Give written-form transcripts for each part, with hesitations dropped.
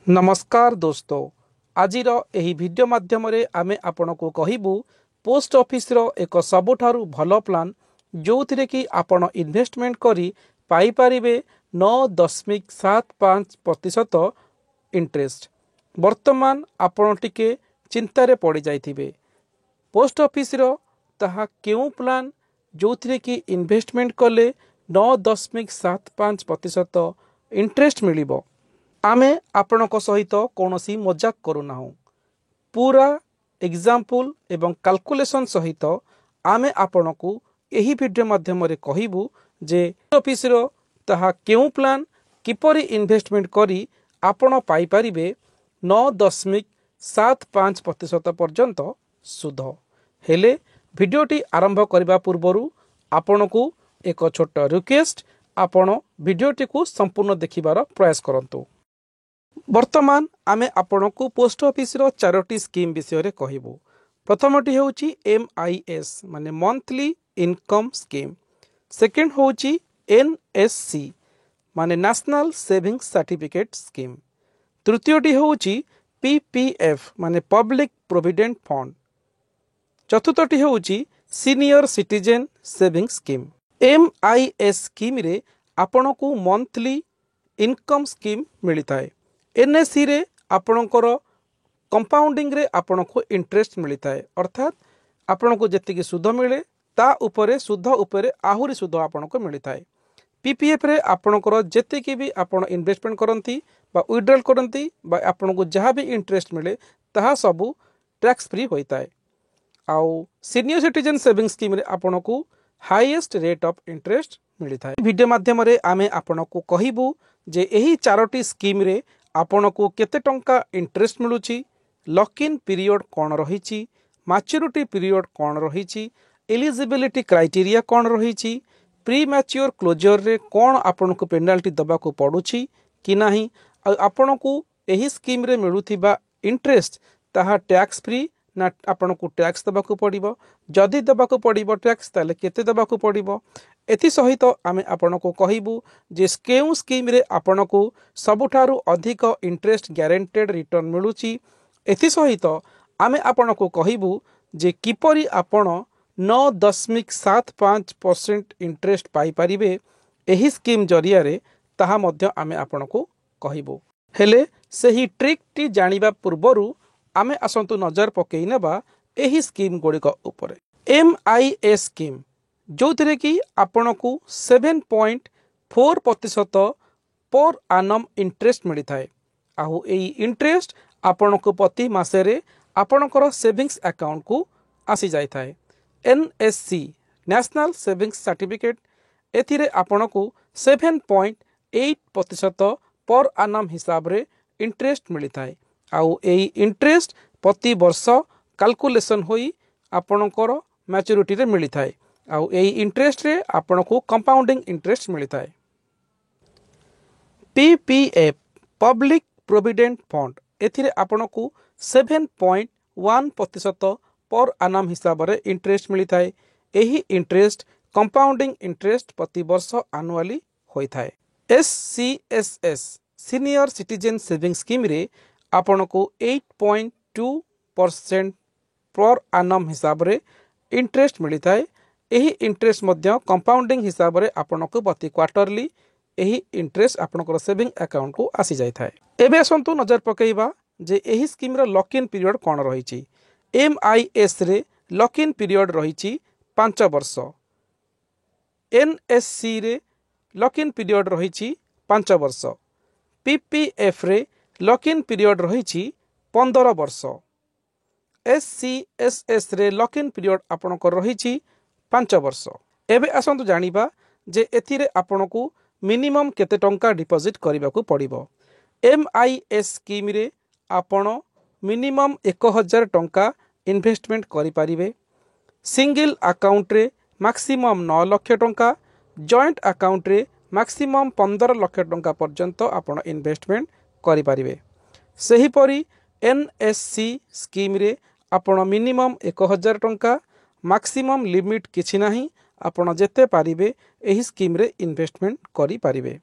नमस्कार दोस्तों, आजिर एही वीडियो माध्यम आमे आपनको कहबू पोस्ट ऑफिस रो एक सबुठारु भलो प्लान जो थिरे कि आपण इन्वेस्टमेंट करी पाई परिबे 9.75% इंटरेस्ट। वर्तमान आपण टिके चिंतारे पड़ी जाइथिबे पोस्ट ऑफिस रो ताहा केउ प्लान जो थिरे कि इन्वेस्टमेंट कले 9.75% इंटरेस्ट मिलिबो। आमे आपणक सहित कौनसी मजाक करूना, पूरा एग्जाम्पल एवं कैलकुलेशन सहित आमे आपणकू एही वीडियो माध्यम कहबू जे ऑफिस रो ताहा केउ प्लान किपरि इन्वेस्टमेंट करी आपण पाई परिबे 9.75% पर्यंत सुध। हेले वीडियोटी आरंभ करबा पूर्वरु आपणकू एक छोट रिक्वेस्ट, आपण वीडियोटी को संपूर्ण देखिबार प्रयास करंतु। वर्तमान आमे आपणकू पोस्ट ऑफिस रो चारोटी स्कीम विषय रे कहबू। प्रथमटी होची MIS माने मंथली इनकम स्कीम, सेकंड होची NSC माने नेशनल सेविंग सर्टिफिकेट स्कीम, तृतीयटी होची PPF माने पब्लिक प्रोविडेंट फंड, चतुर्थटी होची senior citizen saving scheme. MIS scheme रे आपणकू मंथली इनकम स्कीम मिलता है। NSC रे आपणकर कंपाउंडिंग रे आपणको इंटरेस्ट मिलता है, अर्थात आपणको जेतिकी सुध मिले ता उपरे सुध उपरे आहुरी सुध आपणको मिलता है। PPF रे आपणकर जेतिकी भी आपण इन्वेस्टमेंट करंती बा विड्रॉल करंती बा आपणको जहाँ भी इंटरेस्ट मिले ताहा सबू टैक्स फ्री होता है। आउ सीनियर सिटीजन सेविंग स्कीम रे आपणको हाईएस्ट रेट ऑफ इंटरेस्ट मिलता है। वीडियो माध्यम रे आमे आपणको कहबू जे एही चारोटी स्कीम रे आपणको केते टंका इंटरेस्ट मिलुची, लॉक इन पीरियड कौन रही, मैच्योरिटी पीरियड कौन रही, एलिजिबिलिटी क्राइटेरिया कौन रही, प्री मैच्योर क्लोजर रे कौन आपणको पेनाल्टी दबाको पड़ुची कि नाही, आपणको एही स्कीम रे मिलुथिबा इंटरेस्ट ताहा टैक्स फ्री ना आपणको टैक्स दबाको पड़िबो, जदि दबाको पड़िबो टैक्स ताले केते दबाको पड़िबो। एथि सहित आमे आपणको कहबू जे केउ स्कीम रे आपणको सबुठारु अधिक इंटरेस्ट ग्यारंटेड रिटर्न मिलुची। एथि सहित आमे आपणको कहबू जे किपरि आपण 9.75% इंटरेस्ट पाई परिबे एही स्कीम जरिया रे ताहा मध्य आमे आपणको कहबू। हेले सही ट्रिक टी जानिबा पूर्वरु आमे असंतु नजर पकई नेबा एही स्कीम गुड़िक उपरे। MIS स्कीम जो थिरे कि आपणकू 7.4% पर आनम इंटरेस्ट मिलता है। आहु एई इंटरेस्ट आपणको प्रति मासेरे आपणकर सेविंग्स अकाउंट को आसी जाय थाए। NSC नेशनल सेविंग्स सर्टिफिकेट एथिरे आपणको 7.8% पर आनम हिसाब रे इंटरेस्ट मिलता है। आउ एई इंटरेस्ट प्रति वर्ष कैलकुलेशन होई आपणकर मैच्योरिटी रे मिलता है। आउ एई इंटरेस्ट रे आपणको कंपाउंडिंग इंटरेस्ट मिलता है। PPF पब्लिक प्रोविडेंट फंड एथिरे आपणको 7.1% पर आनम हिसाब रे इंटरेस्ट मिलता है। एही इंटरेस्ट कंपाउंडिंग इंटरेस्ट प्रति वर्ष एनुअली होता है। SCSS senior citizen saving scheme रे आपणको 8.2% पर आनम हिसाब रे इंटरेस्ट मिलता है। एही इंटरेस्ट मध्य कंपाउंडिंग हिसाब रे आपणको प्रति क्वार्टरली एही इंटरेस्ट आपणकर सेविंग अकाउंट को आसी जाय थाए। एबे असंतु नजर पकेइबा जे एही स्कीम रे लॉक इन पीरियड कोन रहिची। MIS रे लॉक इन पीरियड रहिची 5 वर्ष, NSC रे लॉक इन पीरियड रहिची 5 वर्ष, PPF रे लॉक इन पीरियड रहिची 15 वर्ष, SCSS रे लॉक इन पीरियड आपणकर रहिची 5 वर्ष। एबे असंतु जानिबा जे एथिरे आपणको मिनिमम केते टंका डिपॉजिट करबाकू पड़िबो। MIS स्कीम रे आपण मिनिमम 1000 टंका इन्वेस्टमेंट करि परिबे। सिंगल अकाउंट रे मैक्सिमम 9 लाख टंका, जॉइंट अकाउंट रे मैक्सिमम 15 लाख टंका पर्यंत आपण इन्वेस्टमेंट करि परिबे। सही परी NSC स्कीम रे आपण मिनिमम 1000 टंका, मैक्सिमम लिमिट किछि नाही, आपण जेते पारिबे एही स्कीम रे इन्वेस्टमेंट करि परिबे।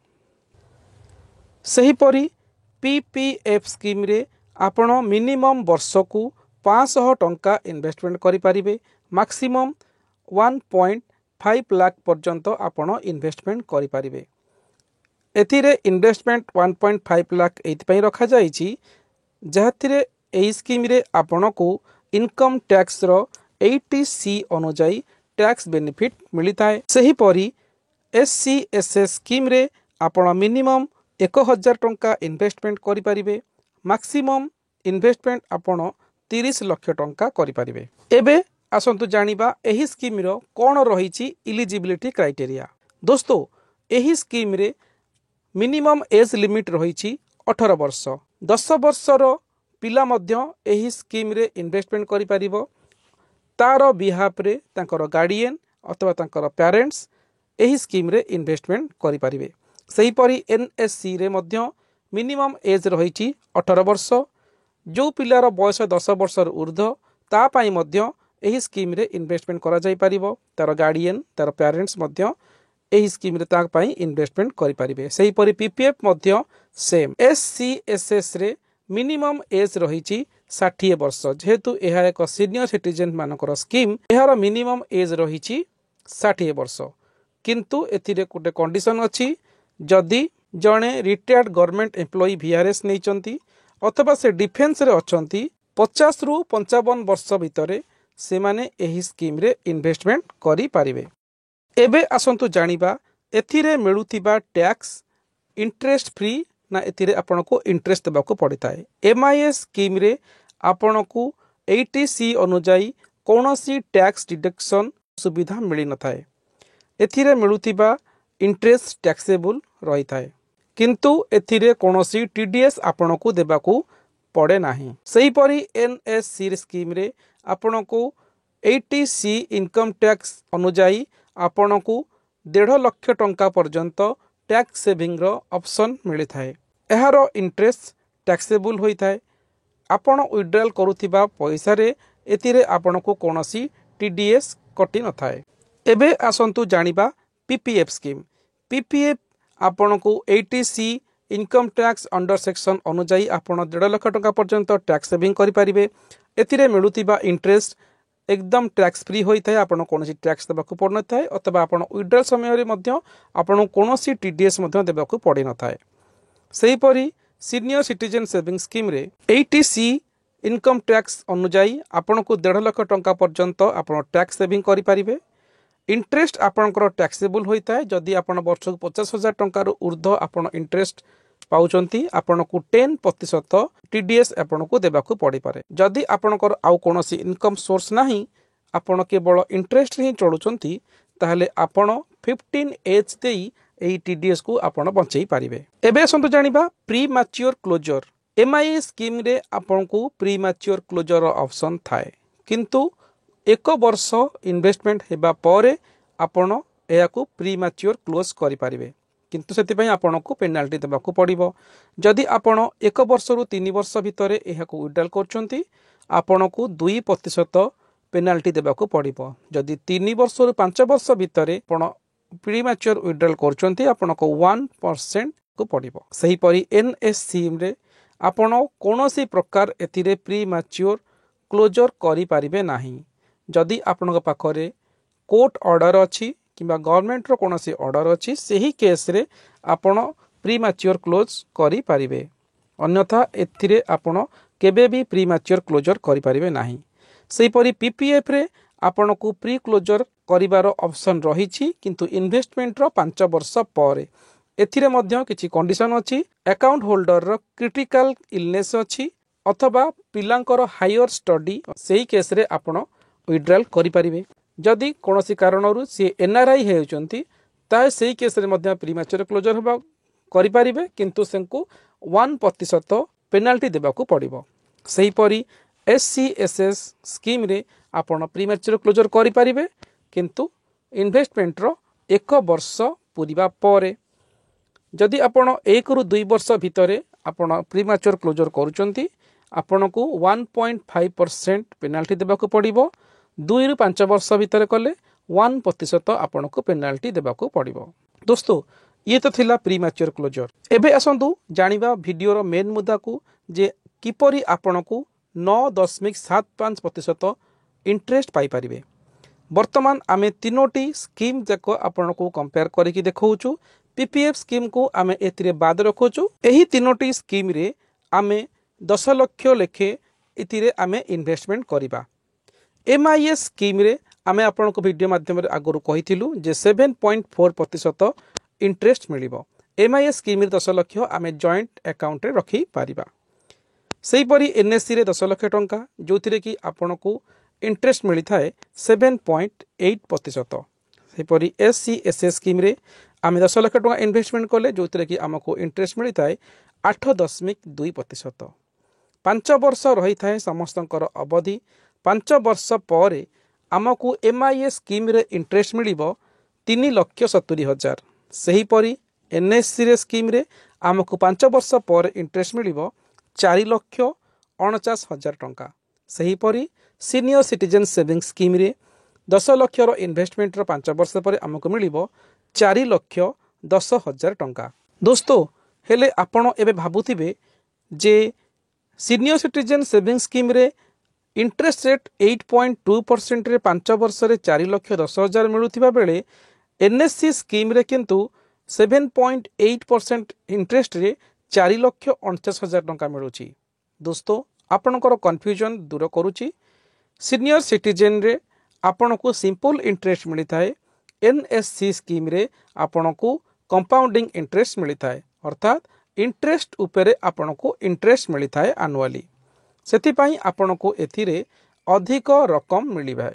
सही परी पीपीएफ स्कीम रे आपण मिनिमम वर्ष को 500 टंका इन्वेस्टमेंट करि परिबे मैक्सिमम 1.5 लाख पर्यंत आपण इन्वेस्टमेंट करि परिबे। एथिरे इन्वेस्टमेंट 1.5 लाख एथि रखा जाइछि जहाथिरे एही स्कीम रे आपण को इनकम टैक्स रो 80C अनुजाई टैक्स बेनिफिट मिलता है। सही परी SCSS स्कीम रे आपण मिनिमम 1000 टंका इन्वेस्टमेंट करि परिबे मैक्सिमम इन्वेस्टमेंट आपण 30 लाख टंका करि परिबे। एबे आसंतु जानिबा एही स्कीम रो कोन रहिछि इलिजिबिलिटी क्राइटेरिया। दोस्तों एही स्कीम रे मिनिमम एज लिमिट रहिछि 18 वर्ष। 10 वर्षर पिला मध्य एही स्कीम रे इन्वेस्टमेंट करि परिबो तार बिहाफ रे तांकर गार्डियन अथवा तांकर पेरेंट्स एही स्कीम रे इन्वेस्टमेंट करि परिबे। सही परी NSC रे मध्य मिनिमम एज रहिछि 18 वर्ष। जो पिलार बयस 10 वर्षर ऊर्ध्व ता पई मध्य एही स्कीम रे इन्वेस्टमेंट करा जाई परिबो। तार गार्डियन तार पेरेंट्स मध्य एही स्कीम रे ताक पई इन्वेस्टमेंट करि परिबे। सही परी PPF मध्य सेम। SCSS रे मिनिमम एज रहिछि 60 वर्ष जेहेतु यह एक सीनियर सिटीजन मानकर स्कीम यार मिनिमम एज रहिछि 60 वर्ष किंतु एथिरे गोटे कंडीशन अछि जदि जणे रिटायर्ड गवर्नमेंट एम्प्लॉई VRS नैचंती अथवा से डिफेंस रे अछंती 50 रु 55 वर्ष भितरे से माने एही स्कीम रे इन्वेस्टमेंट करि परिबे। एबे आसंतु जानिबा एथिरे मिलुथिबा टैक्स इंटरेस्ट फ्री ना एथिरे आपण को इंटरेस्ट देबाको पड़ता है। MIS स्कीम रे आपण को 80C अनुजाई कोनोसी टैक्स डिडक्शन सुविधा मिली न थाए। एथिरे मिलुथिबा इंटरेस्ट टैक्सेबल रही थाए किंतु एथिरे कोनोसी TDS आपण को देबाको पड़े नाही। सही परी NSC स्कीम रे आपण को 80C इनकम टैक्स अनुजाई आपण को 1.5 लाख टंका पर्यंत टैक्स सेविंग रो ऑप्शन मिली थाए। एहार इंटरेस्ट टैक्सेबल होई थाए। आपण विड्रॉल करूथिबा पैसा रे एतिरे आपण को कोनोसी TDS कटि न थाए। एबे आसंतु जानिबा PPF स्कीम। PPF आपण को 80C income tax under section अनुजाई आपण 1.5 लाख टंका पर्यंत टैक्स सेविंग करि परिबे। एतिरे मिलुथिबा इंटरेस्ट एकदम टैक्स फ्री होई थाए। आपण कोनोसी टैक्स देबाकू पड़ न थाए अथवा आपण विड्रॉल समय रे मध्य आपण कोनोसी TDS मध्य देबाकू पड़े न थाए। सही परी सीनियर सिटीजन सेविंग स्कीम रे 80C इनकम टैक्स अनुजाई आपण को 1.5 लाख टंका पर्यंत आपण टैक्स सेविंग करि परिबे। इंटरेस्ट आपणकर टैक्सेबल होई थाए जदि आपण वर्ष को 50,000 टंका ऊर्ध्व आपण इंटरेस्ट पाउचंती आपण को 10% TDS आपण को देबाकू पड़ी पारे। जदि आपणकर आउ कोनोसी इनकम सोर्स नाही आपण केवल इंटरेस्ट ही चलुचंती ताहले आपण 15 एज देई एई TDS को आपण बंचई पारिबे। एबे असंतु जानिबा premature closure. MIS scheme रे आपण को प्री मैच्योर क्लोजर ऑप्शन थाए किंतु 1 वर्ष इन्वेस्टमेंट हेबा परे आपण एया को प्री मैच्योर क्लोज करि पारिबे किंतु सेति पई आपण को पेनाल्टी देबाकू पड़िबो। जदि आपण 1 वर्ष रु 3 वर्ष भितरे एहा को विड्रॉल करचंती आपण को 2% पेनाल्टी देबाकू पड़िबो। जदि 3 वर्ष रु 5 वर्ष भितरे आपण प्री मैच्योर विड्रॉल करचंती आपण को 1% को पड़िबो। सही परी NSC रे आपण कोनोसी प्रकार एथिरे प्री मैच्योर क्लोजर करि पारिबे नाही। जदि आपण पाखरे कोर्ट ऑर्डर अछि किबा गवर्नमेंट रो कोनोसी ऑर्डर अछि सेही केस रे आपण प्री मैच्योर क्लोज करि पारिबे अन्यथा एथिरे आपण केबे भी प्री मैच्योर क्लोजर करि पारिबे नाही। सही परी PPF रे आपण को प्री क्लोजर करिवार ऑप्शन रहिछि किंतु इन्वेस्टमेंट रो 5 वर्ष परे। एथिरे मध्य किछि कंडीशन अछि। अकाउंट होल्डर रो क्रिटिकल इलनेस अछि अथवा पिलांकर हायर स्टडी सेही केस रे आपण विड्रॉल करि पारिबे। जदि कोनोसी कारणरू से NRI हेउचंती ताहे सेही केस रे मध्य प्री मैच्योर क्लोजर होबा करि पारिबे किंतु सेंकु 1% पेनाल्टी देबाकू पड़िबो। सही परी SCSS स्कीम रे आपण प्री मैच्योर क्लोजर करि पारिबे किंतु इन्वेस्टमेंट रो 1 वर्ष पूरीबा परे। जदि आपण 1 रु 2 वर्ष भितरे आपण प्री मैच्योर क्लोजर करूचंती आपण को 1.5% पेनाल्टी देबाकू पड़िबो। 2 रु 5 वर्ष भितर कले 1% आपण को पेनाल्टी देबाकू पड़िबो। दोस्तों ये तो थिला प्री मैच्योर क्लोजर। एबे आसंतु जानिबा भिडियोर मेन मुद्दा को जे किपरि आपनकु 9.75% इंटरेस्ट पाई परिबे। वर्तमान आमे तीनोटी स्कीम जाक आपनकु कंपेयर करिकि देखौछु। पीपीएफ स्कीम को आमे एतिरे बाद रखोछु। एही तीनोटी स्कीम रे आमे 10 लाख लेखे इतिरे आमे इन्वेस्टमेंट करिबा। एमआईएस स्कीम रे आमे आपनको वीडियो माध्यम रे आगरु कहिथिलु जे 7.4% इंटरेस्ट मिलिबो। एमआईएस स्कीम रे 10 लाख आमे जॉइंट अकाउंट रे रखि पारिबा। सेही परी एनएससी रे 10 लाख टंका जोथिरे कि आपनको इंटरेस्ट मिली थाए 7.8%। सेही परी एससीएसएस स्कीम रे आमे 10 लाख टंका इन्वेस्टमेंट कले जोथिरे कि हमको इंटरेस्ट मिली थाए 8.2%। 5 वर्ष रही थाए समस्तंकर अवधि। 5 वर्ष पर आमको एमआईएस स्कीम रे इंटरेस्ट मिलिबो 3,70,000। सेही परी एनएससी रे स्कीम रे आमको 5 वर्ष पर इंटरेस्ट मिलिबो 4,49,000 टंका। सेही परी सीनियर सिटीजन सेविंग स्कीम रे 10 लाख रो इन्वेस्टमेंट रो 5 वर्ष पर आमको मिलिबो 4,10,000 टंका। दोस्तों हेले आपण एबे भाबुथिबे जे सीनियर सिटीजन सेविंग स्कीम रे इंटरेस्ट रेट 8.2% रे 5 वर्ष रे 4,10,000 मिलुथिबा बेले एनएससी स्कीम रे किंतु 7.8% इंटरेस्ट रे 4,49,000 टंका मिलुची। दोस्तों आपनकर कन्फ्यूजन दूर करूची। सीनियर सिटीजन रे आपनको सिंपल इंटरेस्ट मिली थाए। एनएससी स्कीम रे आपनको कंपाउंडिंग इंटरेस्ट मिली थाए, अर्थात इंटरेस्ट उपरे आपनको इंटरेस्ट मिली थाए एनुअली। सेति पई आपनको एथिरे अधिक रकम मिलिबा।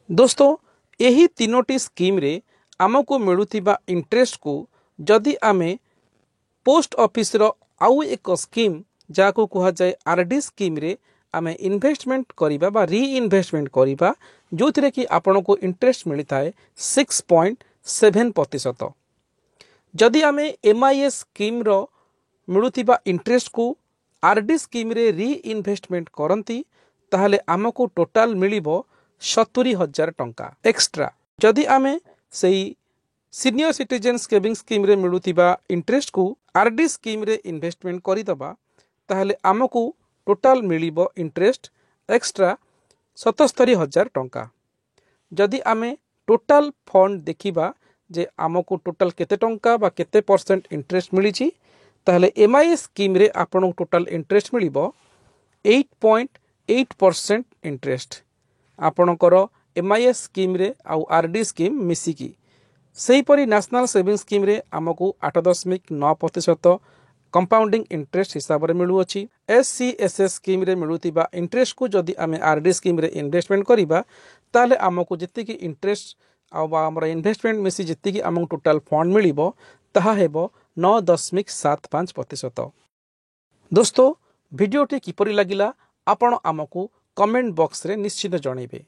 दोस्तों एही तीनोटी स्कीम रे आमको मिलुथिबा इंटरेस्ट को जदि आमे पोस्ट ऑफिस रो आउ एक स्कीम जाको कहा जाए आरडी स्कीम रे आमे इन्वेस्टमेंट करिबा बा री इन्वेस्टमेंट करिबा जोथिरे कि आपनको इंटरेस्ट मिली थाए 6.7%। जदि आमे एमआईएस स्कीम रो मिलुथिबा इंटरेस्ट को आरडी स्कीम रे री इन्वेस्टमेंट करंती ताहले आमको टोटाल मिलिबो 70,000 टंका एक्स्ट्रा। जदि आमे सेही सीनियर सिटीजन सेविंग स्कीम रे मिलुथिबा इंटरेस्ट को आरडी स्कीम रे इन्वेस्टमेंट करिदबा ताहले आमको टोटाल मिलिबो इंटरेस्ट एक्स्ट्रा 77,000 टंका। जदि आमे टोटाल फंड देखिबा जे आमको टोटाल केते टंका बा केते परसेंट इंटरेस्ट मिलिची ताहले एमआईएस स्कीम रे आपन टोटाल इंटरेस्ट मिलिबो 8.8% इंटरेस्ट। आपनकर एमआईएस स्कीम रे आउ आरडी स्कीम मिसिकी। सेही परी नेशनल सेविंग स्कीम रे आमको 8.9% कंपाउंडिंग इंटरेस्ट हिसाब रे मिलुअछि। एससीएसएस स्कीम रे मिलुथिबा इंटरेस्ट को जदि आमे आरडी स्कीम रे इन्वेस्टमेंट करिबा ताले आमको जतिकी इंटरेस्ट आ हमर इन्वेस्टमेंट मिसी जतिकी आमको टोटाल फंड मिलिबो ताहा हेबो 9.75%। दोस्तों वीडियोटी किपरि लागिला आपण आमको कमेंट बॉक्स रे निश्चित जणाइबे।